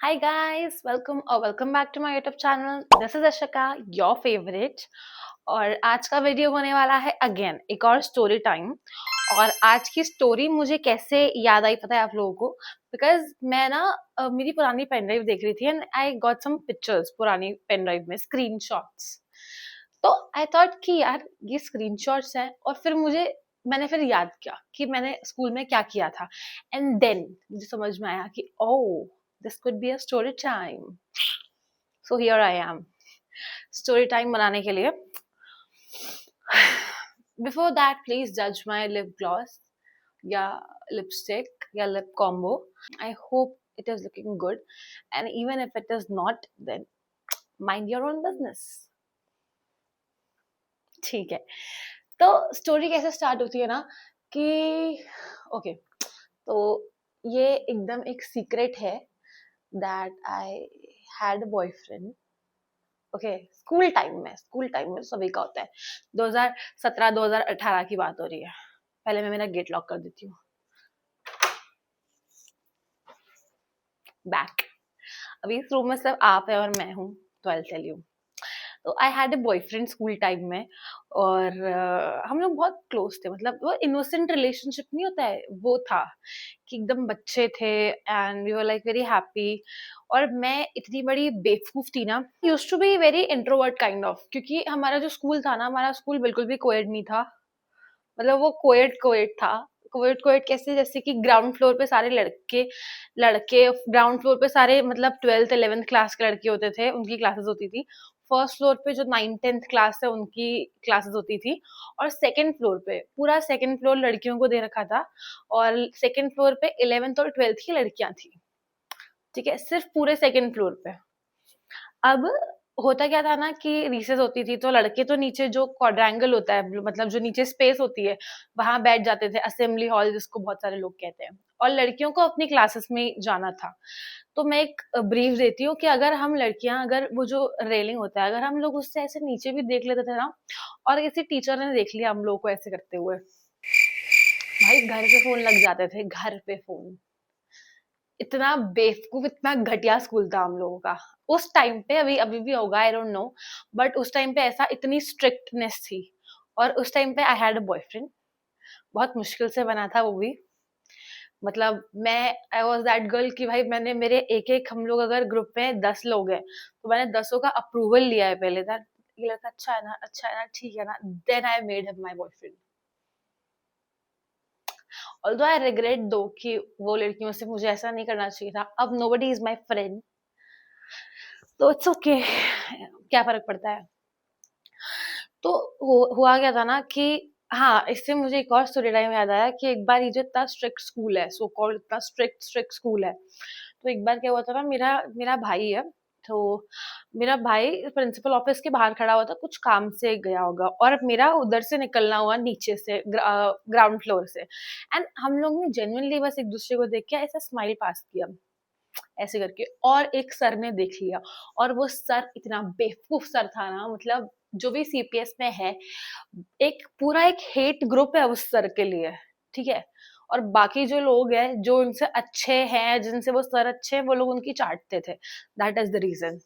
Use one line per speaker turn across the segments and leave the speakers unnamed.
Hi guys, welcome back to my YouTube channel. This is Ashika, your favorite. और आज का video होने वाला है अगेन एक और स्टोरी टाइम। और आज की स्टोरी मुझे कैसे याद आई पता है आप लोगों को? बिकॉज मैं ना मेरी पुरानी पेन ड्राइव देख रही थी and I got some pictures पुरानी पेन ड्राइव में स्क्रीनशॉट्स। तो आई थॉट कि यार ये स्क्रीनशॉट्स हैं और फिर मैंने फिर याद किया कि मैंने स्कूल में क्या किया था। एंड देन मुझे समझ में आया कि ओह, this could be a story time. So here I am. Story time बनाने के लिए. Before that, please judge my lip gloss या lipstick या lip combo. I hope it is looking good. And even if it is not, then mind your own business. ठीक है. तो story कैसे start होती है ना कि ओके, तो ये एकदम एक सीक्रेट है that I had a boyfriend. Okay, school time में सभी का होता है। 2017-2018 की बात हो रही है। पहले मैं मेरा गेट लॉक कर देती हूँ। बैक। अभी इस रूम में सिर्फ आप है और मैं हूँ, तो आई टेल यू। तो I had a boyfriend school time में और हम लोग बहुत क्लोज थे। मतलब वो इनोसेंट रिलेशनशिप नहीं होता है, वो था कि एकदम बच्चे थे and we were like very happy. और मैं इतनी बड़ी बेवकूफ थी ना, used to be very introvert kind of, क्योंकि हमारा जो स्कूल था ना, हमारा स्कूल बिल्कुल भी कोएड नहीं था। मतलब वो कोएड कोएड था। कोएड कोएड कैसे? जैसे कि ग्राउंड फ्लोर पे सारे लड़के लड़के ग्राउंड फ्लोर पे सारे, मतलब 12th 11th क्लास के लड़के होते थे, उनकी क्लासेस होती थी। फर्स्ट फ्लोर पे जो 9th 10th क्लास है उनकी क्लासेस होती थी। और सेकंड फ्लोर पे पूरा सेकंड फ्लोर लड़कियों को दे रखा था। और सेकंड फ्लोर पे 11th और 12th की लड़कियां थी। ठीक है, सिर्फ पूरे सेकंड फ्लोर पे। अब होता क्या था ना कि रिसेस होती थी तो लड़के तो नीचे जो क्वाड्रेंगल होता है, मतलब जो नीचे स्पेस होती है, वहां बैठ जाते थे, असेंबली हॉल जिसको बहुत सारे लोग कहते हैं। और लड़कियों को अपनी क्लासेस में जाना था। तो मैं एक ब्रीफ देती हूँ कि अगर हम लड़कियां, अगर वो जो रेलिंग होता है, अगर हम लोग उससे ऐसे नीचे भी देख लेते थे ना, और किसी टीचर ने देख लिया हम लोग को ऐसे करते हुए, भाई घर पे फोन लग जाते थे, घर पे फोन। इतना बेवकूफ, इतना घटिया स्कूल था हम लोगों का उस टाइम पे। अभी अभी भी होगा, आई डोंट नो, बट उस टाइम पे ऐसा इतनी स्ट्रिक्टनेस थी। और उस टाइम पे आई हैड अ बॉयफ्रेंड। बहुत मुश्किल से बना था वो भी। मतलब मैं आई वाज दैट गर्ल कि भाई मैंने मेरे एक एक, हम लोग अगर ग्रुप में 10 लोग हैं तो मैंने 10 का अप्रूवल लिया है पहले, दैट ये लड़का अच्छा है ना, अच्छा है ना, ठीक है ना, then I made him my boyfriend. Although I regret though कि वो लड़कियों से मुझे ऐसा नहीं करना चाहिए था। अब नोबडी इज माय फ्रेंड, तो इट्स ओके, क्या फर्क पड़ता है। तो हुआ क्या था ना कि हाँ, इससे मुझे एक और स्टोरी टाइम याद आया कि एक बार ये जो इतना स्ट्रिक्ट स्कूल है, सो कॉल्ड इतना स्ट्रिक्ट स्ट्रिक्ट स्कूल है, तो एक बार क्या हुआ था ना, मेरा मेरा भाई है। तो मेरा भाई प्रिंसिपल ऑफिस के बाहर खड़ा हुआ था, कुछ काम से गया होगा, और मेरा उधर से निकलना हुआ नीचे से, ग्राउंड फ्लोर से। एंड हम लोग ने जेन्युइनली बस एक दूसरे को देख के ऐसा स्माइल पास किया, ऐसे करके, और एक सर ने देख लिया। और वो सर इतना बेवकूफ सर था ना, मतलब जो भी सीपीएस में है, एक पूरा एक हेट ग्रुप है उस सर के लिए। ठीक है। और बाकी जो लोग हैं जो उनसे अच्छे हैं, जिनसे वो सर अच्छे हैं, वो लोग उनकी चाटते थे। That is the reason.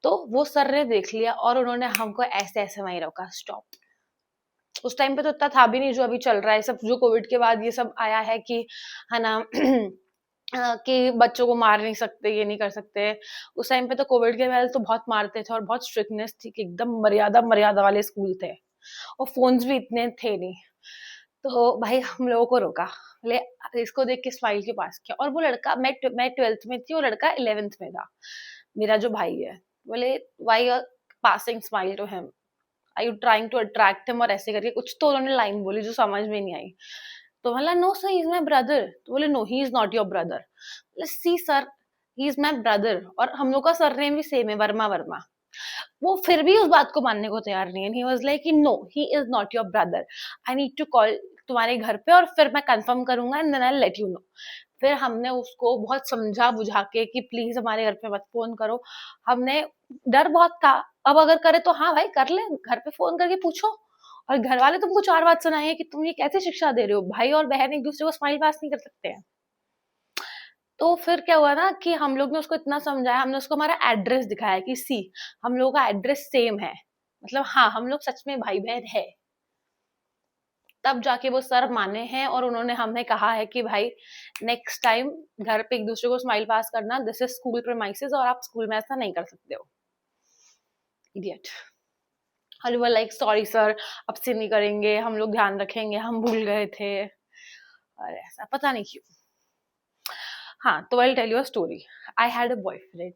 तो वो सर ने देख लिया और उन्होंने हमको ऐसे ऐसे वहीं रोका, स्टॉप। उस टाइम पे तो इतना था भी नहीं जो अभी चल रहा है सब, जो कोविड के बाद ये सब आया है कि, है ना, कि बच्चों को मार नहीं सकते, ये नहीं कर सकते। उस टाइम पे तो कोविड के पहले तो बहुत मारते थे और बहुत स्ट्रिक्टनेस थी कि एकदम मर्यादा मर्यादा वाले स्कूल थे। और फोन्स भी इतने थे नहीं। तो भाई हम लोगों को रोका, बोले इसको देख के स्माइल के पास किया। और वो लड़का, मैं 12th में थी, वो लड़का 11th में था, मेरा जो भाई है। बोले why are passing smile to him, are you trying to attract him, और ऐसे करके कुछ तो उन्होंने लाइन बोली जो समझ में नहीं आई। तो बोला no sir, he is my brother. तो बोले no, he is not your brother. See sir, he is my brother, और हम लोग का सरनेम भी सेम है, वर्मा वर्मा। वो फिर भी उस बात को मानने को तैयार नहीं है। He was like no, he is not your brother, I need to call तुम्हारे घर पे और फिर मैं कंफर्म करूंगा and then I let you know. फिर हमने उसको बहुत समझा बुझा के कि प्लीज हमारे घर पे मत फोन करो। हमने, डर बहुत था, अब अगर करे तो हाँ भाई कर ले, घर पे फोन करके पूछो। और घर वाले तुमको 4 बात सुनाएंगे कि तुम ये कैसे शिक्षा दे रहे हो, भाई और बहन एक दूसरे को स्माइल पास नहीं कर सकते हैं। तो फिर क्या हुआ ना कि हम लोग ने उसको इतना समझाया, हमने उसको हमारा एड्रेस दिखाया कि सी हम लोगों का एड्रेस सेम है, मतलब हाँ हम लोग सच में भाई बहन है। तब जाके वो सर माने हैं और उन्होंने हमें कहा है कि भाई नेक्स्ट टाइम घर पे एक दूसरे को स्माइल पास करना, दिस इज स्कूल प्रेमाइसेस और आप स्कूल में ऐसा नहीं कर सकते हो। इडियट। और वो लाइक सॉरी सर, अब से नहीं करेंगे, हम लोग ध्यान रखेंगे, हम भूल गए थे, और ऐसा पता नहीं क्यों। हाँ तो I tell you a story. I had a boyfriend,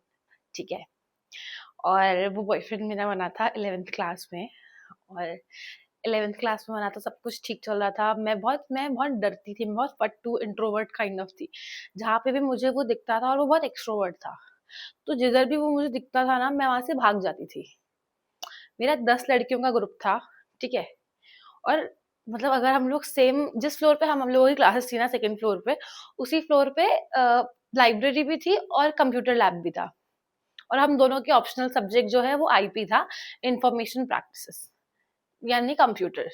ठीक है, और वो बॉयफ्रेंड मेरा बना था 11th क्लास में। और 11th क्लास में बना था, सब कुछ ठीक चल रहा था। मैं बहुत डरती थी, मैं बहुत पट्टू इंट्रोवर्ट काइंड ऑफ थी। जहाँ पे भी मुझे वो दिखता था, और वो बहुत एक्सट्रोवर्ट था, तो जिधर भी वो मुझे दिखता था ना, मैं वहां से भाग जाती थी। मेरा 10 लड़कियों का ग्रुप था, ठीक है। और मतलब अगर हम लोग सेम जिस फ्लोर पे हम लोगों की क्लासेस थी ना, सेकंड फ्लोर पे, उसी फ्लोर पे लाइब्रेरी भी थी और कंप्यूटर लैब भी था। और हम दोनों के ऑप्शनल सब्जेक्ट जो है वो आईपी था, इंफॉर्मेशन प्रैक्टिसेस, यानी कंप्यूटर।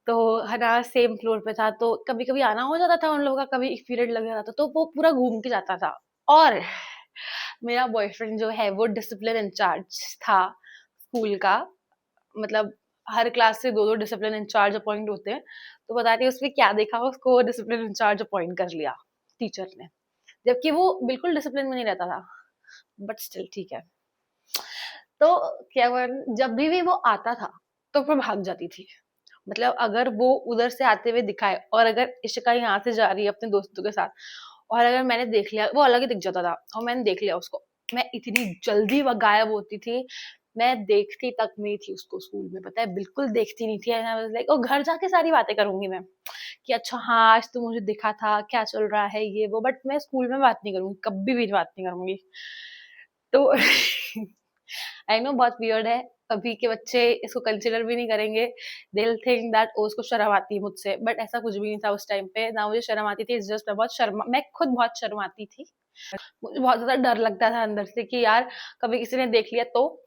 तो है ना, सेम फ्लोर पे था, तो कभी कभी आना हो जाता था उन लोगों का, कभी एक पीरियड लग जाता था, तो वो पूरा घूम के जाता था। और मेरा बॉयफ्रेंड जो है वो डिसिप्लिन इंचार्ज था स्कूल का। मतलब हर क्लास से दो दो डिसिप्लिन इंचार्ज अपॉइंट होते हैं, तो पता नहीं उसमें क्या देखा, उसको डिसिप्लिन इंचार्ज अपॉइंट कर लिया टीचर ने, जबकि वो बिल्कुल डिसिप्लिन में नहीं रहता था, बट स्टिल ठीक है। तो क्या हुआ, जब भी वो आता था तो मैं भाग जाती थी। मतलब अगर वो उधर से आते हुए दिखाए, और अगर इशिका यहाँ से जा रही है अपने दोस्तों के साथ, और अगर मैंने देख लिया, वो अलग ही दिख जाता था, और मैंने देख लिया उसको, मैं इतनी जल्दी वो गायब होती थी। मैं देखती तक नहीं थी उसको स्कूल में, पता है, बिल्कुल देखती नहीं थी। लाइक और घर जाके सारी बातें करूंगी मैं कि अच्छा हाँ आज तो मुझे दिखा था, क्या चल रहा है ये वो, बट मैं स्कूल में बात नहीं करूंगी, कभी भी बात नहीं करूंगी। तो आई नो बहुत वियर्ड है, अभी के बच्चे इसको कंसिडर भी नहीं करेंगे, दे विल थिंक दैट ओ इसको शर्म आती है मुझसे, बट ऐसा कुछ भी नहीं था उस टाइम पे, ना मुझे शर्म आती थी। इट्स जस्ट मैं खुद बहुत शर्माती थी, मुझे बहुत ज्यादा डर लगता था अंदर से कि यार कभी किसी ने देख लिया तो,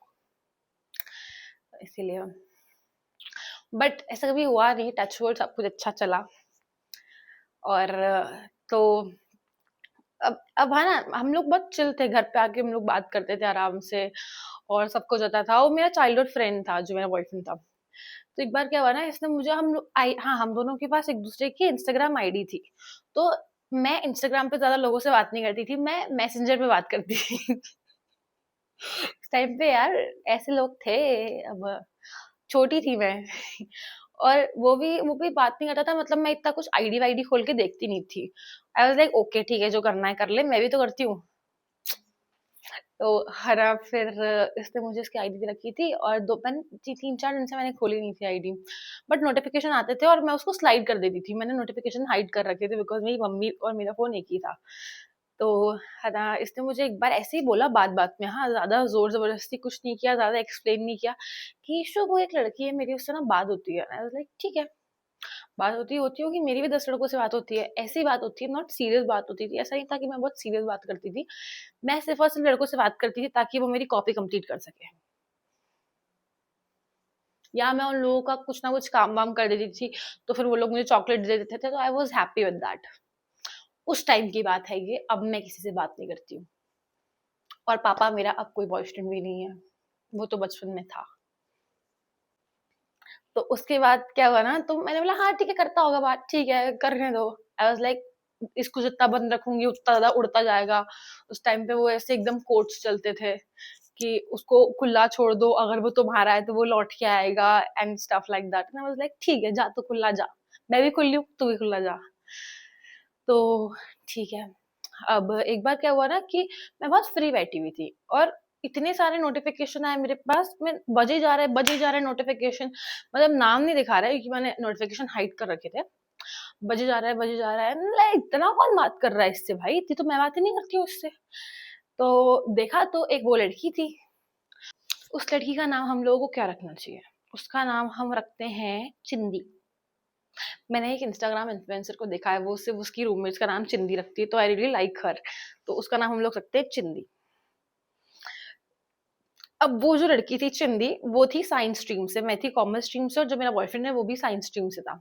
इसीलिए। बट ऐसा कभी हुआ नहीं, टचवुड सब कुछ अच्छा चला। और तो अब है ना, हम लोग बहुत चिल थे, घर पे आके हम लोग बात करते थे आराम से, और सब कुछ होता था। वो मेरा चाइल्डहुड फ्रेंड था जो मेरा बॉयफ्रेंड था। तो एक बार क्या हुआ ना, इसने मुझे हाँ हम दोनों के पास एक दूसरे की इंस्टाग्राम आईडी थी। तो मैं इंस्टाग्राम पे ज्यादा लोगों से बात नहीं करती थी, मैं मैसेंजर पे बात करती थी। उस टाइम पे यार ऐसे लोग थे, अब छोटी थी मैं। और वो भी बात नहीं करता था, मतलब मैं इतना कुछ आईडी वाईडी खोल के देखती नहीं थी। आई वाज लाइक ओके ठीक है, जो करना है कर ले, मैं भी तो करती हूँ। तो हरा फिर इसने मुझे इसकी आईडी दे रखी थी, और 3-4 दिन से मैंने खोली नहीं थी आईडी, बट नोटिफिकेशन आते थे और मैं उसको स्लाइड कर देती थी। मैंने नोटिफिकेशन हाइड कर रखे थे बिकॉज मेरी मम्मी और मेरा फोन एक ही था। तो है ना, इसने मुझे एक बार ऐसे ही बोला बात बात में, हाँ ज्यादा जोर जबरदस्ती कुछ नहीं किया, ज्यादा एक्सप्लेन नहीं किया, कि ईशु वो एक लड़की है मेरी, उससे ना बात होती है। आई वाज लाइक ठीक है, बात होती होगी, मेरी भी 10 लड़कों से बात होती है, ऐसी बात होती है, नॉट सीरियस बात होती थी। ऐसा नहीं था कि मैं बहुत सीरियस बात करती थी, मैं सिर्फ और सिर्फ लड़कों से बात करती थी ताकि वो मेरी कॉपी कंप्लीट कर सके, या मैं उन लोगों का कुछ ना कुछ काम वाम कर देती थी, तो फिर वो लोग मुझे चॉकलेट दे देते थे, तो I was happy with that. उस टाइम की बात है ये, अब मैं किसी से बात नहीं करती हूँ। और पापा मेरा अब कोई बॉयफ्रेंड भी नहीं है, वो तो बचपन में था। तो उसके बाद क्या हुआ ना, तो मैंने बोला हाँ ठीक है, करता होगा बात, ठीक है करने दो। आई वाज लाइक इसको जितना बंद रखूंगी उतना ज्यादा उड़ता जाएगा। उस टाइम पे वो ऐसे एकदम कोट्स चलते थे कि उसको खुला छोड़ दो, अगर वो तुम्हारा है तो वो लौट के आएगा, and stuff like that. I was like ठीक है, जा तो खुला जा, मैं भी खुली हूँ, तू भी खुला जा। तो ठीक है। अब एक बार क्या हुआ ना कि मैं बहुत फ्री बैठी हुई थी, और इतने सारे नोटिफिकेशन आए मेरे पास, मैं बजे जा रहे नोटिफिकेशन, मतलब नाम नहीं दिखा रहा है क्योंकि मैंने नोटिफिकेशन हाइड कर रखे थे। बजे जा रहा है, मतलब इतना कौन बात कर रहा है इससे, भाई इतनी तो मैं बात ही नहीं करती हूँ इससे। तो देखा तो एक वो लड़की थी। उस लड़की का नाम हम लोगों को क्या रखना चाहिए, उसका नाम हम रखते हैं चिंदी। मैंने एक इंस्टाग्राम इन्फ्लुएंसर को देखा है, वो सिर्फ उसकी रूममेट्स का नाम चिंदी रखती है, तो आई रियली लाइक हर, तो उसका नाम हम लोग रखते हैं चिंदी। अब वो जो लड़की थी चिंदी, वो थी साइंस स्ट्रीम से, मैं थी कॉमर्स स्ट्रीम से, और जो मेरा बॉयफ्रेंड है वो भी साइंस स्ट्रीम से था।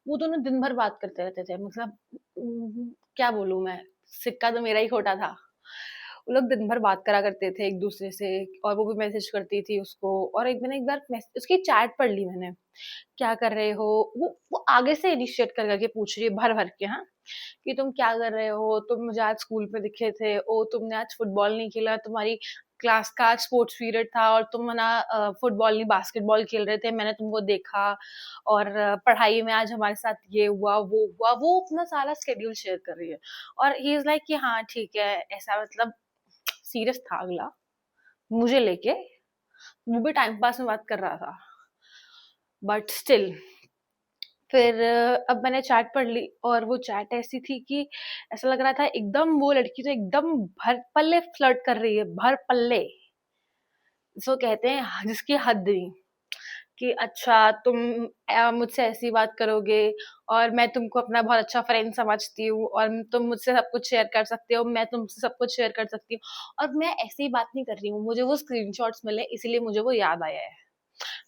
वो दोनों दिन भर बात करते रहते थे, मतलब क्या बोलूं मैं, सिक्का तो मेरा ही खोटा था। वो लोग दिन भर बात करा करते थे एक दूसरे से, और वो भी मैसेज करती थी उसको। और मैंने एक बार उसकी चैट पढ़ ली मैंने, क्या कर रहे हो, वो आगे से इनिशिएट कर करके पूछ रही है भर भर के, हाँ, कि तुम क्या कर रहे हो, तुम मुझे आज स्कूल में दिखे थे, ओ तुमने आज फुटबॉल नहीं खेला, तुम्हारी क्लास का आज स्पोर्ट्स पीरियड था और तुम ना फुटबॉल नहीं बास्केटबॉल खेल रहे थे, मैंने तुमको देखा। और पढ़ाई में आज हमारे साथ ये हुआ वो हुआ, वो अपना सारा स्केड्यूल शेयर कर रही है। और ही इज लाइक कि हाँ ठीक है, ऐसा मतलब सीरियस था अगला मुझे लेके, वो भी टाइम पास में बात कर रहा था, बट स्टिल। फिर अब मैंने चैट पढ़ ली, और वो चैट ऐसी थी कि ऐसा लग रहा था एकदम वो लड़की तो एकदम भर पल्ले फ्लर्ट कर रही है, भर पल्ले, जिसको कहते हैं जिसकी हद नहीं। कि अच्छा तुम मुझसे ऐसी बात करोगे, और मैं तुमको अपना बहुत अच्छा फ्रेंड समझती हूँ, और तुम मुझसे सब कुछ शेयर कर सकते हो, मैं तुमसे सब कुछ शेयर कर सकती हूँ। और मैं ऐसी बात नहीं कर रही हूँ, मुझे वो स्क्रीनशॉट्स मिले इसलिए मुझे वो याद आया है।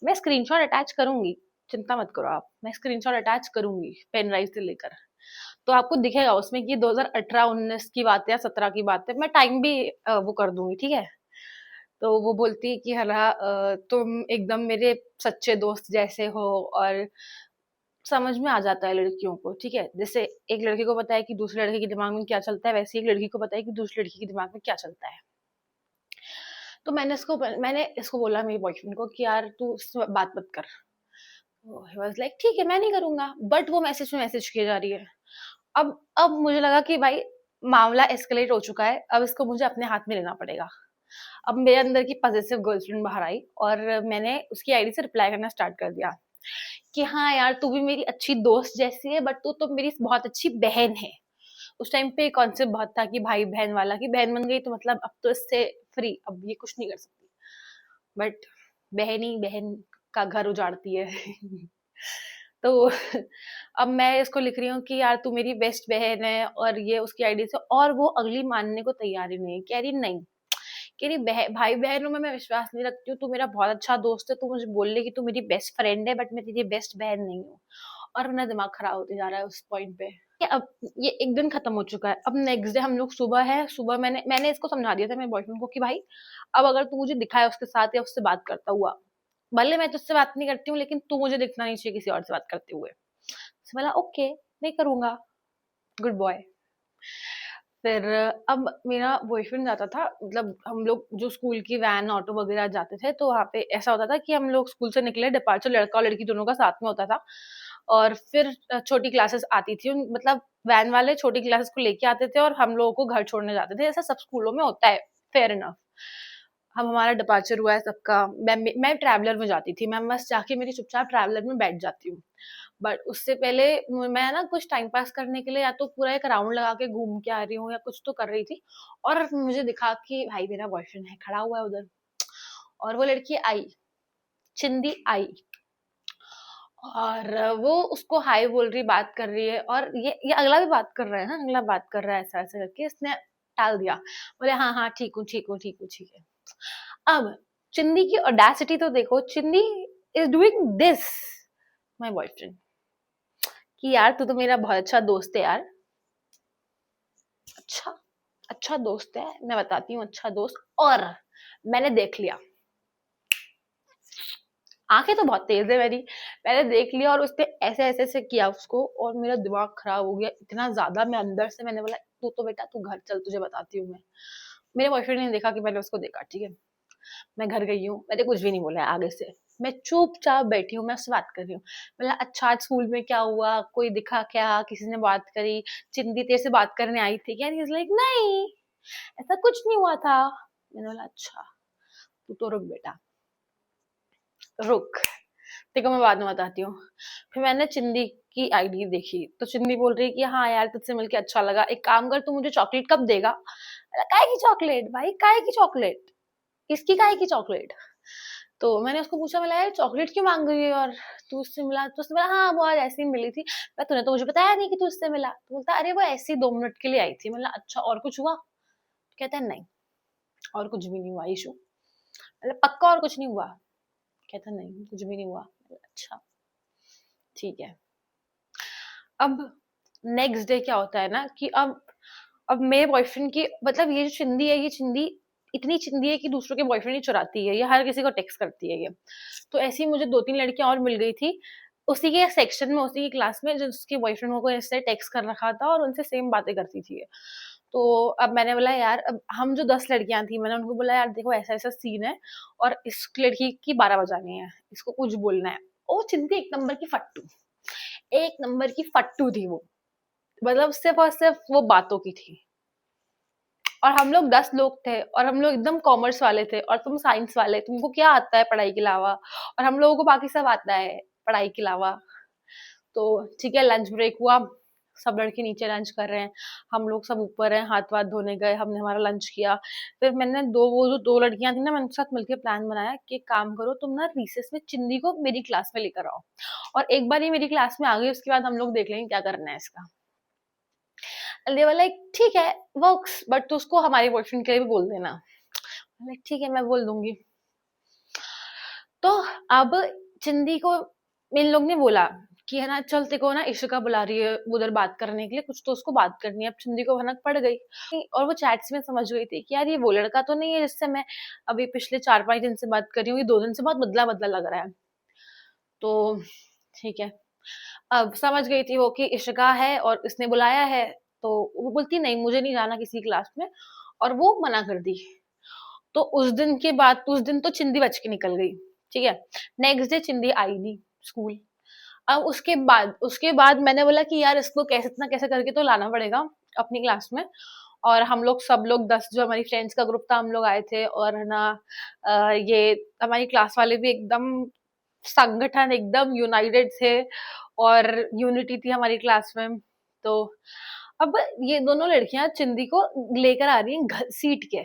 मैं स्क्रीनशॉट अटैच करूंगी, चिंता मत करो आप, मैं स्क्रीनशॉट अटैच करूंगी पेन ड्राइव से लेकर। तो आपको दिखेगा उसमें कि 2018-19 की बात है या 17 की बात है, मैं टाइम भी वो कर दूंगी, ठीक है। तो वो बोलती है कि हला तुम एकदम मेरे सच्चे दोस्त जैसे हो, और समझ में आ जाता है लड़कियों को, ठीक है। जैसे एक लड़के को पता है कि दूसरे लड़के के दिमाग में क्या चलता है, वैसे एक लड़की को पता है कि दूसरी लड़की के दिमाग में क्या चलता है। तो मैंने इसको बोला मेरे बॉयफ्रेंड को कि यार तू उससे बात मत कर। ही वाज लाइक ठीक है मैं नहीं करूंगा, बट वो मैसेज में मैसेज किए जा रही है। अब मुझे लगा कि भाई मामला एस्केलेट हो चुका है, अब इसको मुझे अपने हाथ में लेना पड़ेगा। अब मेरे अंदर की पॉजिटिव गर्लफ्रेंड बाहर आई, और मैंने उसकी आईडी से रिप्लाई करना स्टार्ट कर दिया कि हाँ यार तू भी मेरी अच्छी दोस्त जैसी है, बट तू तो मेरी बहुत अच्छी बहन है। उस टाइम पे कॉन्सेप्ट बहुत था कि भाई बहन वाला, कि बहन बन गई तो मतलब अब तो इससे फ्री, अब ये कुछ नहीं कर सकती। बट बहन ही बहन का घर उजाड़ती है। तो अब मैं इसको लिख रही हूँ कि यार तू मेरी बेस्ट बहन है, और ये उसकी आईडी से, और वो अगली मानने को तैयार ही नहीं है, कह रही नहीं, कह रही भाई बहनों में मैं विश्वास नहीं रखती हूँ, तू मेरा बहुत अच्छा दोस्त है, तू मुझे बोल ले कि तू मेरी बेस्ट फ्रेंड है, बट मैं तेरी बेस्ट बहन नहीं हूँ। और मेरा दिमाग खराब होते जा रहा है उस पॉइंट पे। अब ये एक दिन खत्म हो चुका है, अब नेक्स्ट डे हम लोग सुबह है, सुबह मैंने इसको समझा दिया था मेरे बॉयफ्रेंड को कि भाई अब अगर तू मुझे दिखाए उसके साथ या उससे बात करता हुआ, भले मैं तुझसे बात नहीं करती हूँ, लेकिन तू मुझे दिखना नहीं चाहिए किसी और से बात करते हुए। तो बोला ओके, नहीं करूंगा, गुड बॉय। फिर अब मेरा बॉयफ्रेंड जाता था, मतलब हम लोग जो स्कूल की वैन ऑटो वगैरह जाते थे, तो वहाँ पे ऐसा होता था कि हम लोग स्कूल से निकले, डिपार्चर लड़का और लड़की दोनों का साथ में होता था। और फिर छोटी क्लासेस आती थी, मतलब वैन वाले छोटी क्लासेस को लेके आते थे और हम लोगों को घर छोड़ने जाते थे, ऐसा सब स्कूलों में होता है, फेयर इनफ। हम हमारा डिपार्चर हुआ है सबका, मैं ट्रैवलर में जाती थी, मैं बस जाके मेरी चुपचाप ट्रैवलर में बैठ जाती हूँ। बट उससे पहले मैं ना कुछ टाइम पास करने के लिए या तो पूरा एक राउंड लगा के घूम के आ रही हूँ या कुछ तो कर रही थी, और मुझे दिखा कि भाई मेरा बॉयफ्रेंड है खड़ा हुआ है उधर। और वो लड़की आई, चिंदी आई, और वो उसको हाय बोल रही, बात कर रही है, और ये अगला भी बात कर रहा है, हाँ अगला बात कर रहा है, ऐसा ऐसा करके इसने टाल दिया। बोले हाँ हाँ ठीक हूँ ठीक हूँ ठीक हूँ ठीक है। अब चिंदी की ऑडेसिटी तो देखो, Chindi is doing this my boyfriend, कि यार तू तो मेरा बहुत अच्छा दोस्त है यार। अच्छा, अच्छा दोस्त है, मैं बताती हूँ अच्छा दोस्त। और मैंने देख लिया, आंखें तो बहुत तेज है मेरी, मैंने देख लिया और उसने ऐसे ऐसे ऐसे किया उसको, और मेरा दिमाग खराब हो गया इतना ज्यादा, मैं अंदर से मैंने बोला तू तो बेटा तू घर चल, तुझे बताती हूँ मैं। मेरे बॉयफ्रेंड ने देखा कि मैंने उसको देखा, ठीक है। मैं घर गई हूँ, मैंने कुछ भी नहीं बोला है आगे से, मैं चुपचाप बैठी हूँ, मैं उससे बात कर रही हूँ। बोला अच्छा आज स्कूल में क्या हुआ, कोई दिखा क्या, किसी ने बात करी, चिंदी तेरे से बात करने आई थी क्या? लाइक नहीं, ऐसा कुछ नहीं हुआ था। मैंने बोला अच्छा, तू तो रुक बेटा, रुक, देखो मैं बाद में बताती हूँ। फिर मैंने चिंदी की आईडी देखी, तो चिंदी बोल रही है कि हाँ यार तुझसे मिलके अच्छा लगा, एक काम कर तू मुझे चॉकलेट कब देगा? काय की चॉकलेट भाई, काय की चॉकलेट, किसकी काय की चॉकलेट? तो मैंने उसको पूछा, मैं यार चॉकलेट क्यों मांग रही है, और तू उससे मिला? तो उसने बोला हाँ वो आज ऐसे ही मिली थी। मैं तूने तो मुझे बताया नहीं कि तू उससे मिला। तो बोलता अरे वो ऐसे ही 2 मिनट के लिए आई थी। मतलब अच्छा और कुछ हुआ? कहता है नहीं, और कुछ भी नहीं हुआ इशू। मतलब पक्का और कुछ नहीं हुआ? कहता नहीं कुछ भी नहीं हुआ। अच्छा ठीक है। अब नेक्स्ट डे क्या होता है ना कि अब अब मेरे बॉयफ्रेंड की मतलब ये जो चिंदी है, ये चिंदी इतनी चिंदी है कि दूसरों के बॉयफ्रेंड ही चुराती है, ये हर किसी को टेक्स्ट करती है ये। तो ऐसी ही मुझे 2-3 लड़कियाँ और मिल गई थी, उसी के सेक्शन में, उसी की क्लास में, जिसके बॉयफ्रेंड को ऐसे टेक्स्ट कर रखा था और उनसे सेम बातें करती थी ये। तो अब मैंने बोला यार, अब हम जो 10 लड़कियाँ थी, मैंने उनको बोला यार देखो ऐसा-ऐसा सीन है और इस लड़की की 12 बजानी है, इसको कुछ बोलना है। वो चिंदी एक नंबर की फट्टू, एक नंबर की फट्टू थी वो। मतलब सिर्फ़ और सिर्फ़ वो बातों की थी। और हम लोग 10 लोग थे और हम लोग एकदम कॉमर्स वाले थे और तुम साइंस वाले, तुमको क्या आता है पढ़ाई के अलावा? और हम लोगों को बाकी सब आता है पढ़ाई के अलावा। तो ठीक है, लंच ब्रेक हुआ, सब लड़के नीचे लंच कर रहे हैं, हम लोग सब ऊपर हैं, हाथ वाथ धोने गए, हमने हमारा लंच किया। फिर मैंने वो जो 2 लड़कियां थी ना, मैंने उनके साथ मिलकर प्लान बनाया कि एक काम करो, तुम ना रिसेस में चिंदी को मेरी क्लास में लेकर आओ, और एक बार ये मेरी क्लास में आ गई उसके बाद हम लोग देख लेंगे क्या करना है इसका। दे वर लाइक ठीक है, वर्क्स, बट तो उसको हमारे बॉयफ्रेंड के लिए भी बोल देना। लाइक ठीक है, मैं बोल दूंगी। तो अब चिंदी को इन लोग ने बोला कि है ना, चल तेरे को ना इशिका बुला रही है उधर बात करने के लिए, कुछ तो उसको बात करनी है। अब चिंदी को भनक पड़ गई और वो चैट्स में समझ गई थी कि यार ये वो लड़का तो नहीं है जिससे मैं अभी पिछले 4-5 दिन से बात कर रही हूँ, ये 2 दिन से बहुत बदला बदला लग रहा है। तो ठीक है, अब समझ गई थी वो कि इशिका है और इसने बुलाया है। तो वो बोलती नहीं, मुझे नहीं जाना किसी क्लास में, और वो मना कर दी। तो उस दिन के बाद, उस दिन तो चिंदी बच के निकल गई, ठीक है। नेक्स्ट डे चिंदी आई नहीं स्कूल। अब उसके बाद मैंने बोला कि यार इसको कैसे ना कैसे करके तो लाना पड़ेगा अपनी क्लास में। और हम लोग सब लोग 10 जो हमारी फ्रेंड्स का ग्रुप था, हम लोग आए थे, और है ना ये हमारी क्लास वाले भी एकदम संगठन एकदम यूनाइटेड थे, और यूनिटी थी हमारी क्लास में। तो अब ये दोनों लड़कियां चिंदी को लेकर आ रही हैं घसीट के।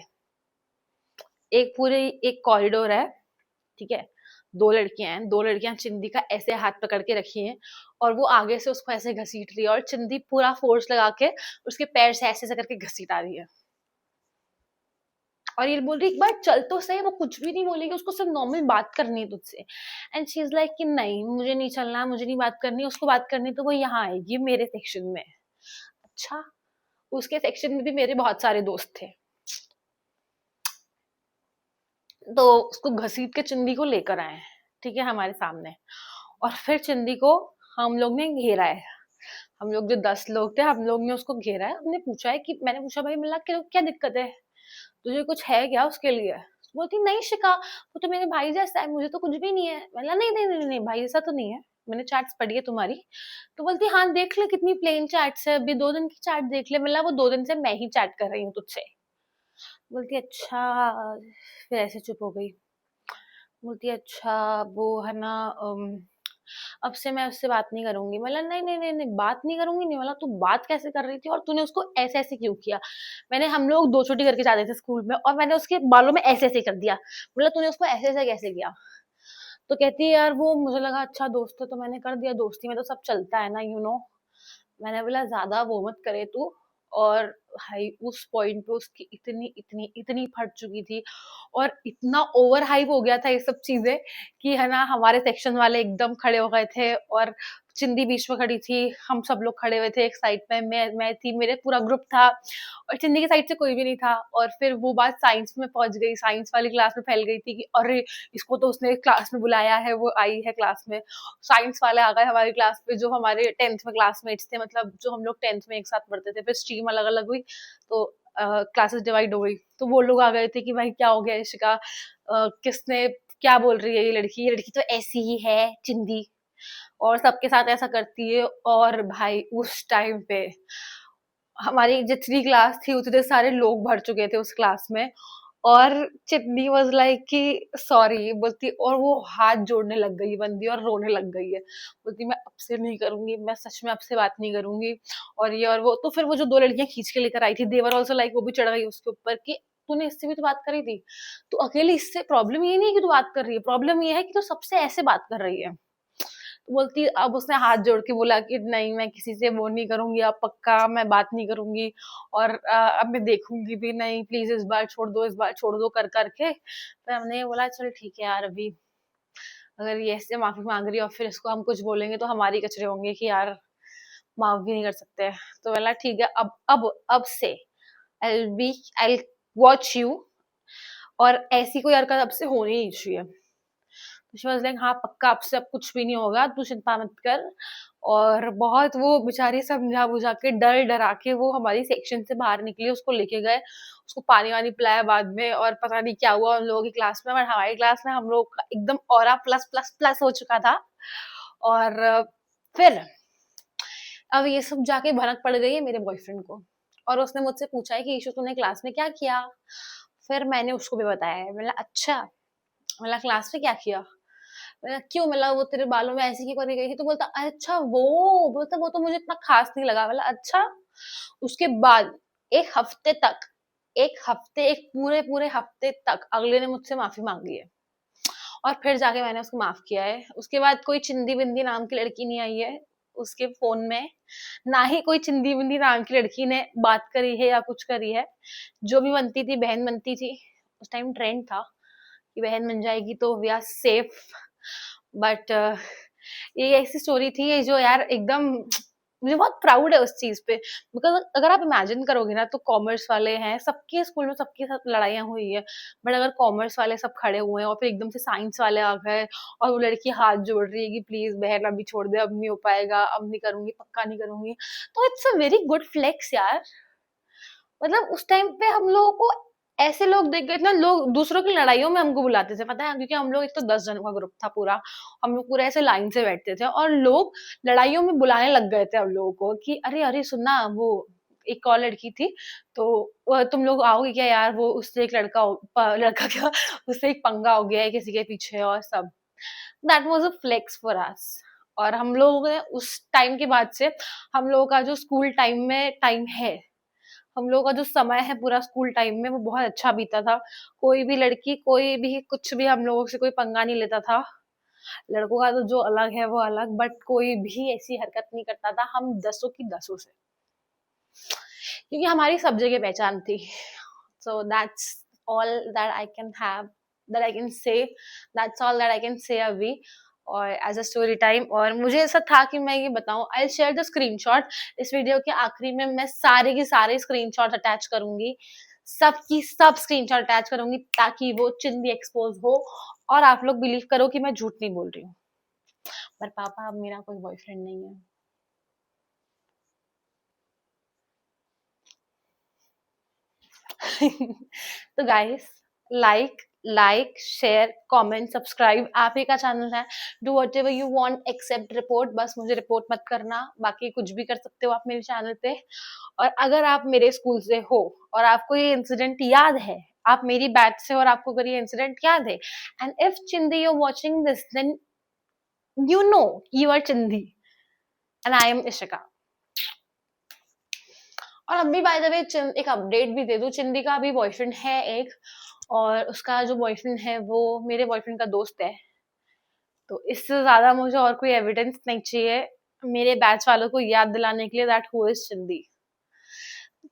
एक पूरे एक कॉरिडोर है, ठीक है, 2 लड़कियां हैं, 2 लड़कियां चिंदी का ऐसे हाथ पकड़ के रखी हैं, और वो आगे से उसको ऐसे घसीट रही है, और चिंदी पूरा फोर्स लगा के उसके पैर से ऐसे ऐसे करके घसीटा रही है। और ये बोल रही है, एक बार चल तो सही, वो कुछ भी नहीं बोलेगी, उसको सिर्फ नॉर्मल बात करनी है तुझसे। एंड शी इज लाइक कि नहीं, मुझे नहीं चलना, मुझे नहीं बात करनी, उसको बात करनी तो वो यहाँ आएगी मेरे सेक्शन में। अच्छा, उसके सेक्शन में भी मेरे बहुत सारे दोस्त थे। तो उसको घसीट के चिंदी को लेकर आए, ठीक है, हमारे सामने। और फिर चिंदी को हम लोग ने घेरा है। हम लोग जो 10 लोग थे, हम लोग ने उसको घेरा है। हमने पूछा है कि, मैंने पूछा भाई मिला क्या क्या दिक्कत है, तुझे कुछ है क्या उसके लिए? बोलती नहीं शिका, वो तो मेरे भाई जैसा है, मुझे तो कुछ भी नहीं है। मैंने नहीं नहीं नहीं नहीं, भाई जैसा तो नहीं है, मैंने चैट्स पढ़ी है तुम्हारी। तो बोलती हाँ देख ले कितनी प्लेन चैट्स है, अभी 2 दिन की चैट देख ले। मतलब वो 2 दिन से मैं ही चैट कर रही हूँ तुझसे। बोलती अच्छा, फिर ऐसे चुप हो गई। बोलती अच्छा, वो है ना, अब से मैं उससे बात नहीं करूंगी। मतलब नहीं नहीं नहीं नहीं, बात नहीं करूंगी नहीं, मतलब तू बात कैसे कर रही थी, और तूने उसको ऐसे ऐसे क्यों किया? मैंने, हम लोग 2 छोटी करके जाते थे स्कूल में, और मैंने उसके बालों में ऐसे ऐसे कर दिया। मतलब तूने उसको ऐसे ऐसे कैसे किया? तो कहती है यार वो मुझे लगा अच्छा दोस्त है तो मैंने कर दिया, दोस्ती में तो सब चलता है ना, मैंने बोला ज्यादा वो मत करे तू। और भाई उस पॉइंट पे उसकी इतनी इतनी इतनी फट चुकी थी, और इतना ओवर हाइप हो गया था ये सब चीजें, कि है ना हमारे सेक्शन वाले एकदम खड़े हो गए थे, और चिंदी बीच में खड़ी थी, हम सब लोग खड़े हुए थे एक साइड में, मैं थी, मेरे पूरा ग्रुप था, और चिंदी की साइड से कोई भी नहीं था। और फिर वो बात साइंस में पहुंच गई, साइंस वाली क्लास में फैल गई थी कि अरे इसको तो उसने क्लास में बुलाया है, वो आई है क्लास में। साइंस वाले आ गए हमारी क्लास पे, जो हमारे 10th में क्लासमेट्स थे, मतलब जो हम लोग 10th में एक साथ पढ़ते थे। फिर स्ट्रीम अलग अलग हुई, तो क्लासेस डिवाइड हो गई। तो वो लोग आ गए थे कि भाई क्या हो गया इशिका, किसने, क्या बोल रही है ये लड़की तो ऐसी ही है चिंदी, और सबके साथ ऐसा करती है। और भाई उस टाइम पे हमारी जितनी क्लास थी उतने सारे लोग भर चुके थे उस क्लास में, और चिटनी वाज लाइक कि सॉरी बोलती, और वो हाथ जोड़ने लग गई बंदी और रोने लग गई है। बोलती मैं अब से नहीं करूंगी, मैं सच में आपसे बात नहीं करूंगी, और ये और वो। तो फिर वो जो 2 लड़कियां खींच के लेकर आई थी, देवर आल्सो लाइक, वो भी चढ़ गई उसके ऊपर कि तूने इससे भी तो बात करी थी, तो अकेले इससे प्रॉब्लम ये नहीं है कि तू बात कर रही है, प्रॉब्लम ये है कि तू सबसे ऐसे बात कर रही है। तो बोलती, अब उसने हाथ जोड़ के बोला कि नहीं मैं किसी से वो नहीं करूंगी, अब पक्का मैं बात नहीं करूंगी, और अब मैं देखूंगी भी नहीं, प्लीज इस बार छोड़ दो, इस बार छोड़ दो कर करके। फिर हमने बोला चल ठीक है यार, अभी अगर ये ऐसे माफी मांग रही है और फिर इसको हम कुछ बोलेंगे तो हमारी कचरे होंगे कि यार माफ भी नहीं कर सकते। तो बोला ठीक है, अब से आई वॉच यू, और ऐसी कोई हरकत अब से होनी नहीं चाहिए। शी वाज लाइक हाँ पक्का अब से अब कुछ भी नहीं होगा, तू चिंता मत कर। और बहुत वो बेचारी समझा बुझा के डर डरा के वो हमारी सेक्शन से बाहर निकली, उसको लेके गए, उसको पानी वानी पिलाया बाद में, और पता नहीं क्या हुआ उन लोगों की क्लास में, बट हमारी क्लास में हम लोग का एकदम ऑरा प्लस प्लस प्लस हो चुका था। और फिर अब ये सब जाके भनक पड़ गई है मेरे बॉयफ्रेंड को, और उसने मुझसे पूछा है कि ईशु तूने क्लास में क्या किया। फिर मैंने उसको भी बताया है, बोला अच्छा, बोला क्लास में क्या किया। मैंने कहा, क्यों, मतलब वो तेरे बालों में ऐसी क्यों करी गई थी, तो बोलता अच्छा वो, बोलता वो तो मुझे इतना खास नहीं लगा। बोला अच्छा। उसके बाद एक हफ्ते तक, एक पूरे पूरे हफ्ते तक अगले ने मुझसे माफी मांगी है, और फिर जाके मैंने उसको माफ किया है। उसके बाद कोई चिंदी बिंदी नाम की लड़की नहीं आई है उसके फोन में, ना ही कोई चिंदी बिंदी नाम की लड़की ने बात करी है या कुछ करी है। जो भी बनती थी बहन बनती थी, उस टाइम ट्रेंड था कि बहन बन जाएगी तो वी आर सेफ। बट ये ऐसी स्टोरी थी ये जो यार एकदम मुझे बहुत प्राउड है उस चीज पे, बिकॉज अगर आप इमेजिन करोगे ना तो कॉमर्स वाले हैं, सबके स्कूल में सबके साथ लड़ाइयाँ हुई है, बट अगर कॉमर्स वाले सब खड़े हुए हैं और फिर एकदम से साइंस वाले आ गए, और वो लड़की हाथ जोड़ रही है कि प्लीज बहन अभी छोड़ दे, अब नहीं हो पाएगा, अब नहीं करूंगी, पक्का नहीं करूंगी, तो it's a very good flex यार। मतलब उस टाइम पे हम लोगों को ऐसे लोग देख गए ना, लोग दूसरों की लड़ाइयों में हमको बुलाते थे, पता है, क्योंकि हम लोग एक तो 10 जनों का ग्रुप था पूरा, हम लोग पूरे ऐसे लाइन से बैठते थे, और लोग लड़ाइयों में बुलाने लग गए थे हम लोगों को कि अरे अरे सुनना, वो एक और लड़की थी, तो तुम लोग आओगे क्या यार, वो उससे एक लड़का क्या, उससे एक पंगा हो गया है किसी के पीछे और सब। That was a flex for us. और हम लोगों ने उस टाइम के बाद से, हम लोगों का जो स्कूल टाइम में टाइम है, हम लोगों का जो समय है पूरा स्कूल टाइम में, वो बहुत अच्छा बीता था। कोई भी लड़की, कोई भी कुछ भी, हम लोगों से कोई पंगा नहीं लेता था। लड़कों का तो जो अलग है वो अलग, बट कोई भी ऐसी हरकत नहीं करता था, हम दसों की दसों से, क्योंकि हमारी सब जगह पहचान थी। So that's all that I can have, that I can say, that's all that I can say अभी, और एज अ स्टोरी टाइम। और मुझे ऐसा था कि मैं ये बताऊं, आई शेयर द स्क्रीनशॉट, इस वीडियो के आखिरी में मैं सारे के सारे स्क्रीनशॉट अटैच करूंगी, सबकी सब स्क्रीनशॉट अटैच करूंगी, ताकि वो चिंदी एक्सपोज हो और आप लोग बिलीव करो कि मैं झूठ नहीं बोल रही हूँ। पर पापा अब मेरा कोई बॉयफ्रेंड नहीं है। तो guys, like like share comment subscribe, आप ही का चैनल है, do whatever you want except report, बस मुझे रिपोर्ट मत करना, बाकी कुछ भी कर सकते हो आप मेरे चैनल पे। और अगर आप मेरे स्कूल से हो और आपको ये इंसिडेंट याद है, आप मेरी बैच से और आपको अगर ये इंसिडेंट याद है, and if Chindi you watching this, then you know you are Chindi and I am Ishika. और अभी बाय द वे एक अपडेट भी दे दूं, चिंदी का अभी बॉयफ्रेंड है एक, और उसका जो बॉयफ्रेंड है वो मेरे बॉयफ्रेंड का दोस्त है। तो इससे ज्यादा मुझे और कोई एविडेंस नहीं चाहिए मेरे बैच वालों को याद दिलाने के लिए that who is Chindi.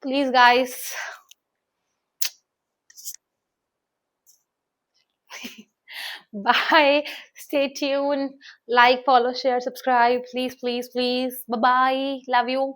Please guys, bye, stay tuned, like, follow, share, subscribe, please please please, bye bye, love you.